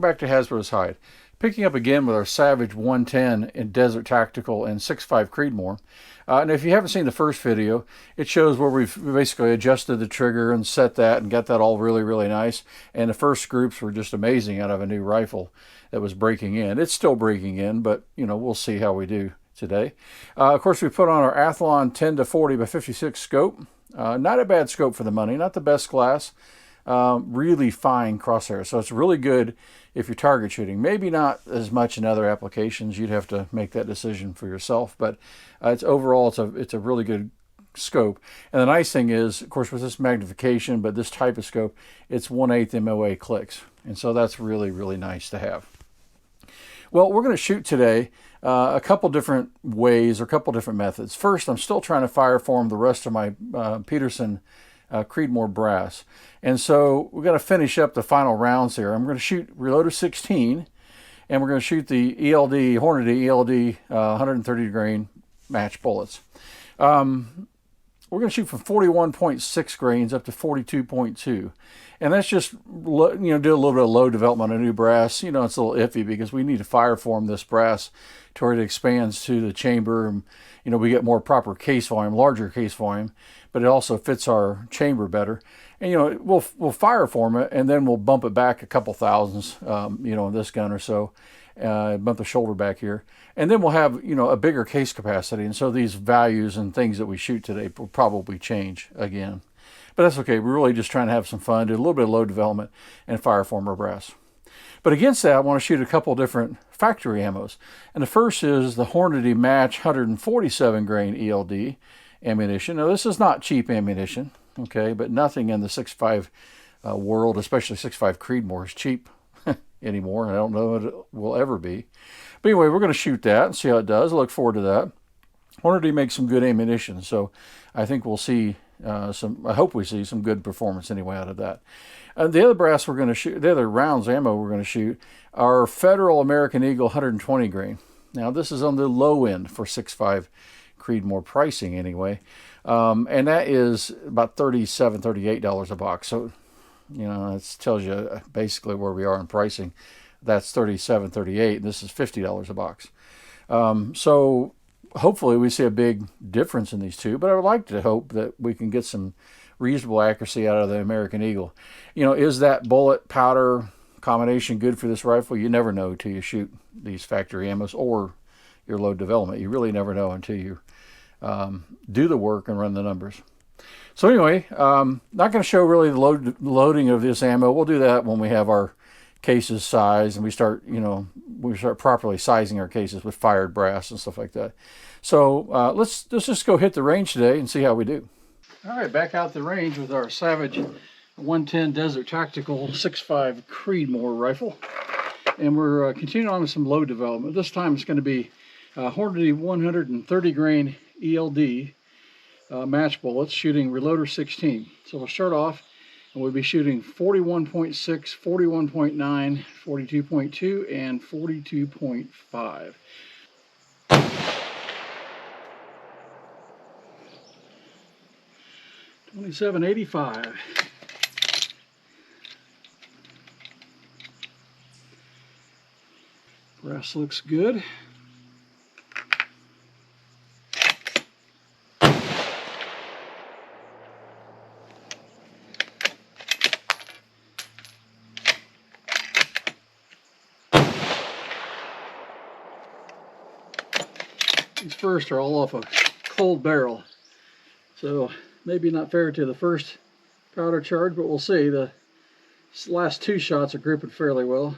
back to Hasbro's hide. Picking up again with our Savage 110 in Desert Tactical and 6.5 Creedmoor. And if you haven't seen the first video, it shows where we've basically adjusted the trigger and set that and got that all really nice. And the first groups were just amazing out of a new rifle that was breaking in. It's still breaking in, but you know, we'll see how we do today. Of course, we put on our Athlon 10-40 by 56 scope. Not a bad scope for the money, not the best class. Really fine crosshair, so it's really good if you're target shooting. Maybe not as much in other applications. You'd have to make that decision for yourself, but it's overall it's a really good scope. And the nice thing is, of course, with this magnification, but this type of scope, it's 1/8 MOA clicks, and so that's really nice to have. Well, we're going to shoot today a couple different ways or a couple different methods. First, I'm still trying to fire form the rest of my Peterson Creedmoor Brass. And so we've got to finish up the final rounds here. I'm going to shoot Rl16, and we're going to shoot the ELD, Hornady ELD 130 grain match bullets. We're going to shoot from 41.6 grains up to 42.2. And that's just, do a little bit of load development on a new brass. It's a little iffy because we need to fire form this brass to where it expands to the chamber. And, we get more proper case volume, larger case volume, but it also fits our chamber better. And, we'll fire form it, and then we'll bump it back a couple thousandths, in this gun or so. Bump the shoulder back here, and then we'll have a bigger case capacity, and so these values and things that we shoot today will probably change again, but that's okay. We're really just trying to have some fun, do a little bit of load development, and fire form our brass. But against that, I want to shoot a couple different factory ammos, and the first is the Hornady Match 147 grain ELD ammunition. Now this is not cheap ammunition, okay, but nothing in the 6.5 world, especially 6.5 Creedmoor, is cheap anymore. I don't know what it will ever be. But anyway, we're going to shoot that and see how it does. I look forward to that. Hornady makes some good ammunition, so I think we'll see I hope we see some good performance anyway out of that. The other brass we're going to shoot, the other rounds ammo we're going to shoot are Federal American Eagle 120 grain. Now this is on the low end for 6.5 Creedmoor pricing anyway. And that is about $37, $38 a box. So it tells you basically where we are in pricing. That's $37, $38, and this is $50 a box. So hopefully we see a big difference in these two, but I would like to hope that we can get some reasonable accuracy out of the American Eagle. Is that bullet powder combination good for this rifle? You never know until you shoot these factory ammos or your load development. You really never know until you do the work and run the numbers. So anyway, not going to show really the loading of this ammo. We'll do that when we have our cases sized and we start properly sizing our cases with fired brass and stuff like that. So let's just go hit the range today and see how we do. All right, back out the range with our Savage 110 Desert Tactical 6.5 Creedmoor rifle, and we're continuing on with some load development. This time it's going to be Hornady 130 grain ELD. Match bullets shooting Rl16. So we'll start off and we'll be shooting 41.6, 41.9, 42.2, and 42.5. $27.85. Brass looks good. These first are all off a cold barrel, so maybe not fair to the first powder charge, but we'll see. The last two shots are gripping fairly well.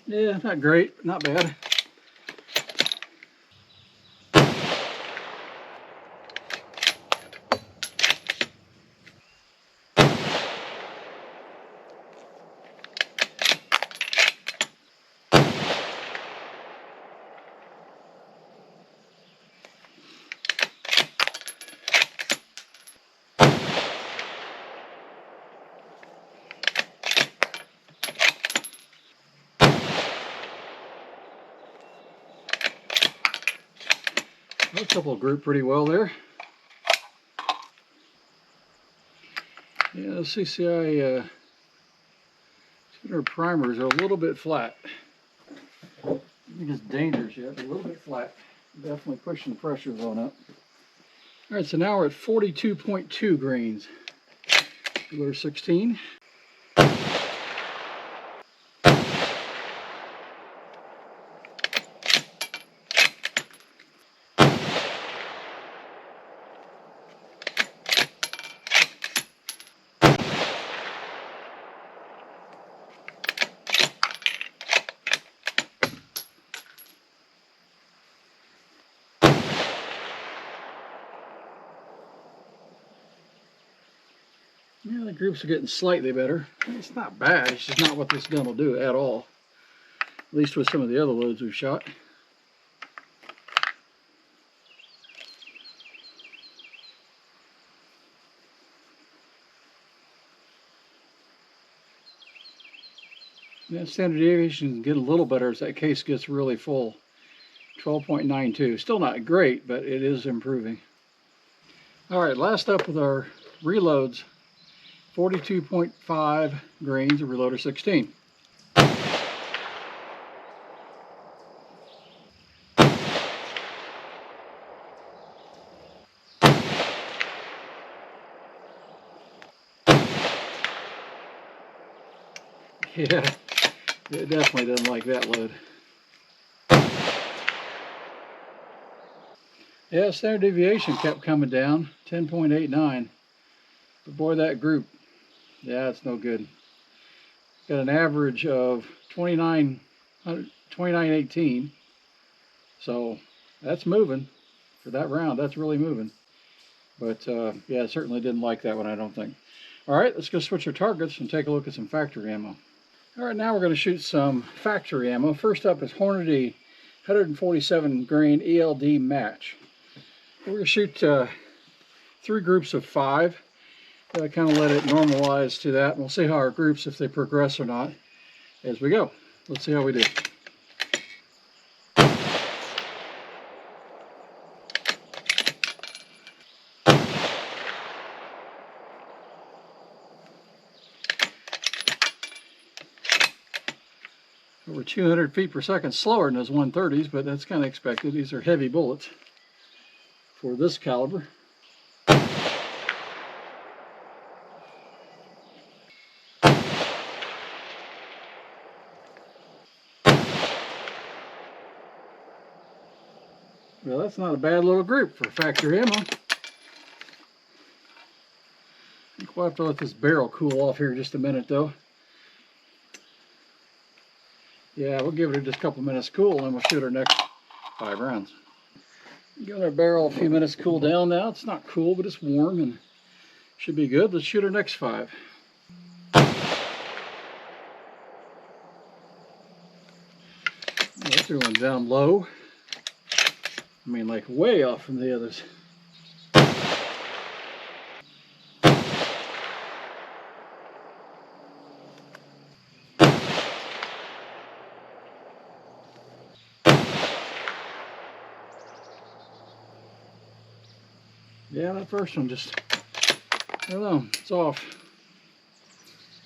Yeah, not great, not bad. A couple grouped pretty well there. Yeah, the CCI primers are a little bit flat. I think it's dangerous yet, a little bit flat. Definitely pushing the pressure zone up. All right, so now we're at 42.2 grains. Rl16. Yeah, the groups are getting slightly better. It's not bad, it's just not what this gun will do at all. At least with some of the other loads we've shot. Yeah, standard deviation can get a little better as that case gets really full. 12.92. Still not great, but it is improving. All right, last up with our reloads. 42.5 grains of Rl16. Yeah, it definitely doesn't like that load. Yeah, standard deviation kept coming down, 10.89. But boy, that group, yeah, it's no good. Got an average of 2918. So that's moving for that round. That's really moving. But yeah, it certainly didn't like that one, I don't think. All right, let's go switch our targets and take a look at some factory ammo. All right, now we're going to shoot some factory ammo. First up is Hornady 147 grain ELD match. We're going to shoot 3 groups of 5. Kind of let it normalize to that, and we'll see how our groups, if they progress or not, as we go. Let's see how we do. Over 200 feet per second slower than those 130s, but that's kind of expected. These are heavy bullets for this caliber. Well, that's not a bad little group for factory ammo. I think we'll have to let this barrel cool off here just a minute, though. Yeah, we'll give it just a couple minutes cool, and then we'll shoot our next 5 rounds. Give our barrel a few minutes to cool down now. It's not cool, but it's warm and should be good. Let's shoot our next 5. That threw one down low. I mean, like way off from the others. Yeah, that first one just, I don't know, it's off.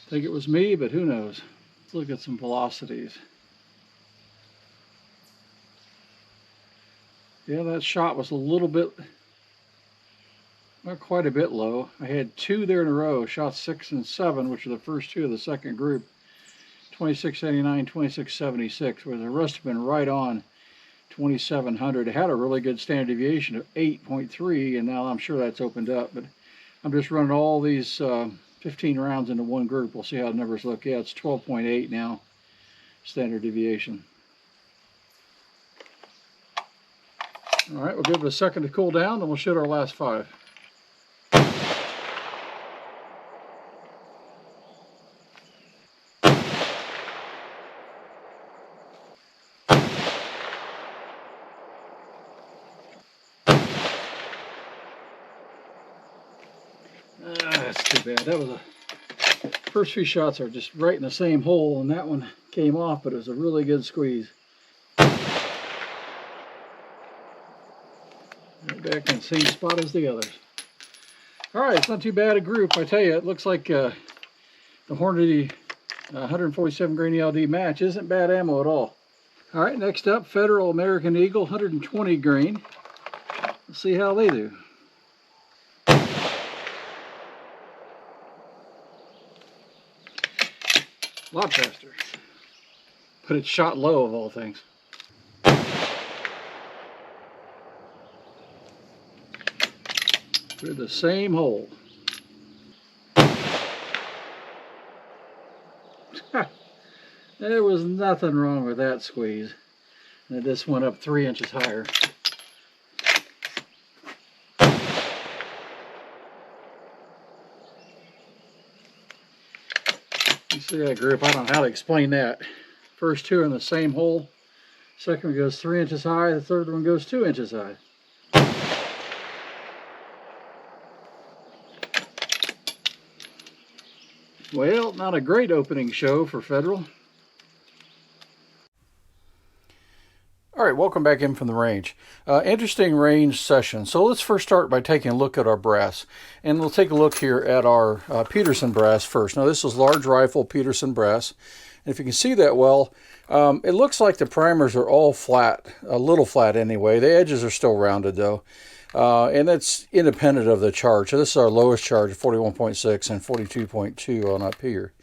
I think it was me, but who knows. Let's look at some velocities. Yeah, that shot was a little bit, not quite a bit low. I had 2 there in a row, shot 6 and 7, which are the first 2 of the second group. 2689, 2676, where the rest have been right on 2700. It had a really good standard deviation of 8.3, and now I'm sure that's opened up, but I'm just running all these 15 rounds into one group. We'll see how the numbers look. Yeah, it's 12.8 now, standard deviation. All right, we'll give it a second to cool down, then we'll shoot our last 5. That's too bad. That was first few shots are just right in the same hole, and that one came off, but it was a really good squeeze. back in the same spot as the others. All right, it's not too bad a group. I tell you, it looks like the Hornady 147 grain ELD match isn't bad ammo at all. All right, next up, Federal American Eagle 120 grain. Let's see how they do. A lot faster, but it's shot low of all things. Through the same hole. There was nothing wrong with that squeeze. And this went up 3 inches higher. You see that group? I don't know how to explain that. First two are in the same hole. Second one goes 3 inches high. The third one goes 2 inches high. Well, not a great opening show for Federal. All right, welcome back in from the range. Interesting range session. So let's first start by taking a look at our brass. And we'll take a look here at our Peterson brass first. Now this is large rifle Peterson brass. And if you can see that well, it looks like the primers are all flat, a little flat anyway. The edges are still rounded though. And that's independent of the charge. So this is our lowest charge, 41.6 and 42.2 on up here.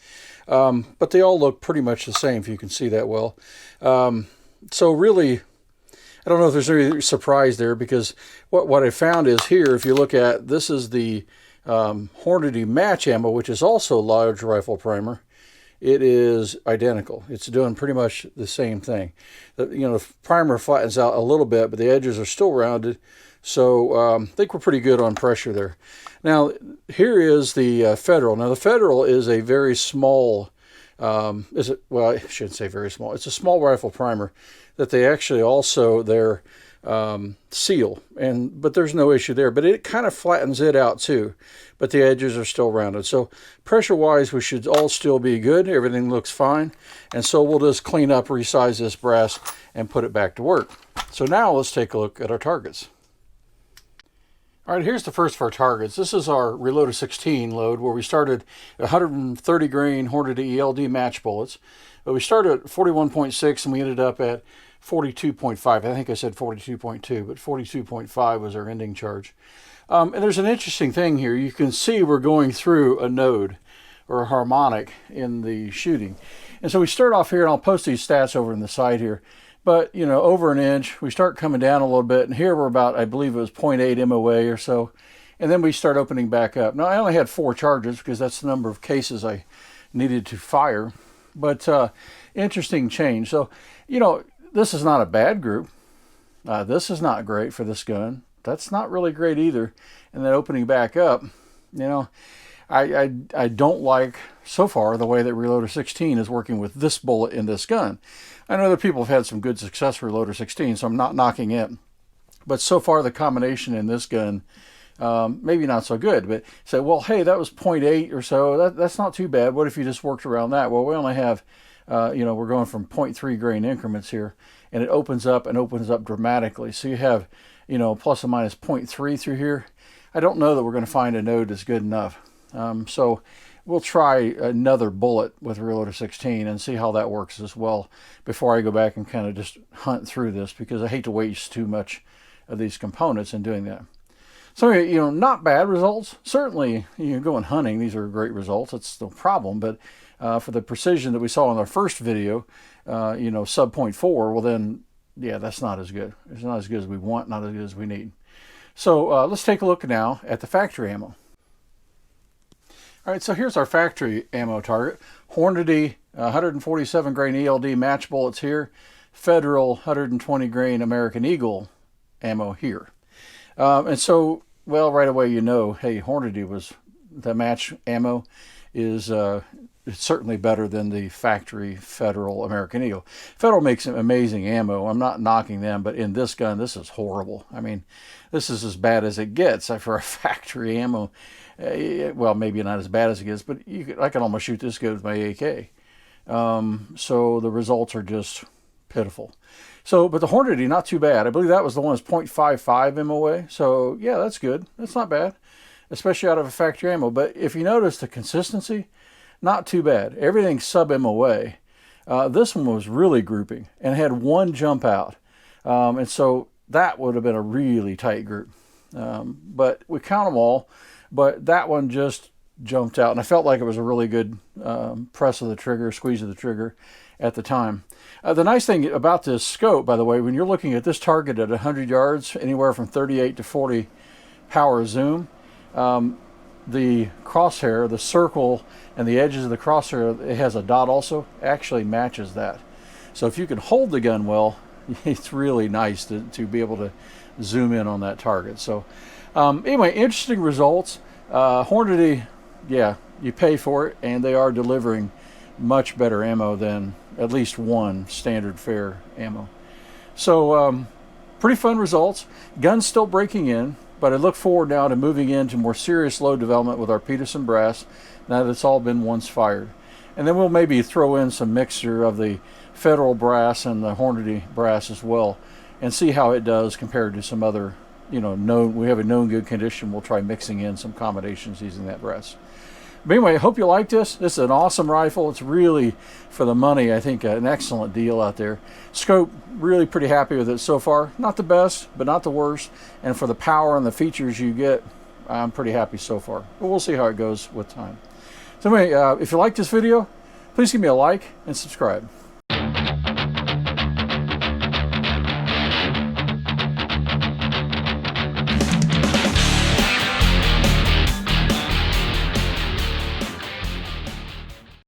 But they all look pretty much the same if you can see that well. So really, I don't know if there's any surprise there, because what I found is here, if you look at, this is the Hornady match ammo, which is also large rifle primer. It is identical. It's doing pretty much the same thing. The primer flattens out a little bit, but the edges are still rounded. So I think we're pretty good on pressure there. Now, here is the Federal. Now, the Federal is a very small, well, I shouldn't say very small. It's a small rifle primer that they actually also, their seal. But there's no issue there. But it kind of flattens it out too. But the edges are still rounded. So pressure-wise, we should all still be good. Everything looks fine. And so we'll just clean up, resize this brass, and put it back to work. So now let's take a look at our targets. All right, here's the first of our targets. This is our Rl16 load, where we started at 130 grain Hornady ELD match bullets. But we started at 41.6 and we ended up at 42.5. I think I said 42.2, but 42.5 was our ending charge. And there's an interesting thing here. You can see we're going through a node or a harmonic in the shooting. And so we start off here, and I'll post these stats over on the side here. But, over an inch, we start coming down a little bit. And here we're about, I believe it was 0.8 MOA or so. And then we start opening back up. Now, I only had 4 charges because that's the number of cases I needed to fire. But interesting change. So, this is not a bad group. This is not great for this gun. That's not really great either. And then opening back up, I don't like, so far, the way that Rl16 is working with this bullet in this gun. I know that people have had some good success with Rl16, so I'm not knocking it. But so far, the combination in this gun, maybe not so good. But say, well, hey, that was 0.8 or so. That's not too bad. What if you just worked around that? Well, we only have, we're going from 0.3 grain increments here, and it opens up and opens up dramatically. So you have, plus or minus 0.3 through here. I don't know that we're going to find a node that's good enough. So we'll try another bullet with Rl16 and see how that works as well before I go back and kind of just hunt through this, because I hate to waste too much of these components in doing that. So, not bad results. Certainly, going hunting, these are great results. That's no problem. But for the precision that we saw in our first video, sub 0.4, well then, yeah, that's not as good. It's not as good as we want, not as good as we need. So let's take a look now at the factory ammo. All right, so here's our factory ammo target. Hornady 147 grain ELD match bullets here. Federal 120 grain American Eagle ammo here. And so, well, right away, hey, Hornady was, the match ammo is it's certainly better than the factory Federal American Eagle. Federal makes amazing ammo. I'm not knocking them, but in this gun, this is horrible. I mean, this is as bad as it gets for a factory ammo. Well, maybe not as bad as it gets, but I can almost shoot this good with my AK. So the results are just pitiful. So, but the Hornady, not too bad. I believe that was the one that's 0.55 MOA. So yeah, that's good. That's not bad, especially out of a factory ammo. But if you notice the consistency, not too bad. Everything's sub MOA. This one was really grouping and had one jump out. And so that would have been a really tight group. But we count them all, but that one just jumped out. And I felt like it was a really good press of the trigger, squeeze of the trigger at the time. The nice thing about this scope, by the way, when you're looking at this target at 100 yards, anywhere from 38 to 40 power zoom, the crosshair, the circle, and the edges of the crosshair, it has a dot also, actually matches that. So if you can hold the gun well, it's really nice to be able to zoom in on that target. So anyway, interesting results. Hornady, yeah, you pay for it, and they are delivering much better ammo than at least one standard fare ammo. So pretty fun results. Gun's still breaking in, but I look forward now to moving into more serious load development with our Peterson Brass now that it's all been once fired. And then we'll maybe throw in some mixture of the Federal brass and the Hornady brass as well, and see how it does compared to some other, we have a known good condition. We'll try mixing in some combinations using that brass. But anyway, I hope you like this. This is an awesome rifle. It's really, for the money, I think an excellent deal out there. Scope, really pretty happy with it so far. Not the best, but not the worst. And for the power and the features you get, I'm pretty happy so far. But we'll see how it goes with time. So anyway, if you like this video, please give me a like and subscribe.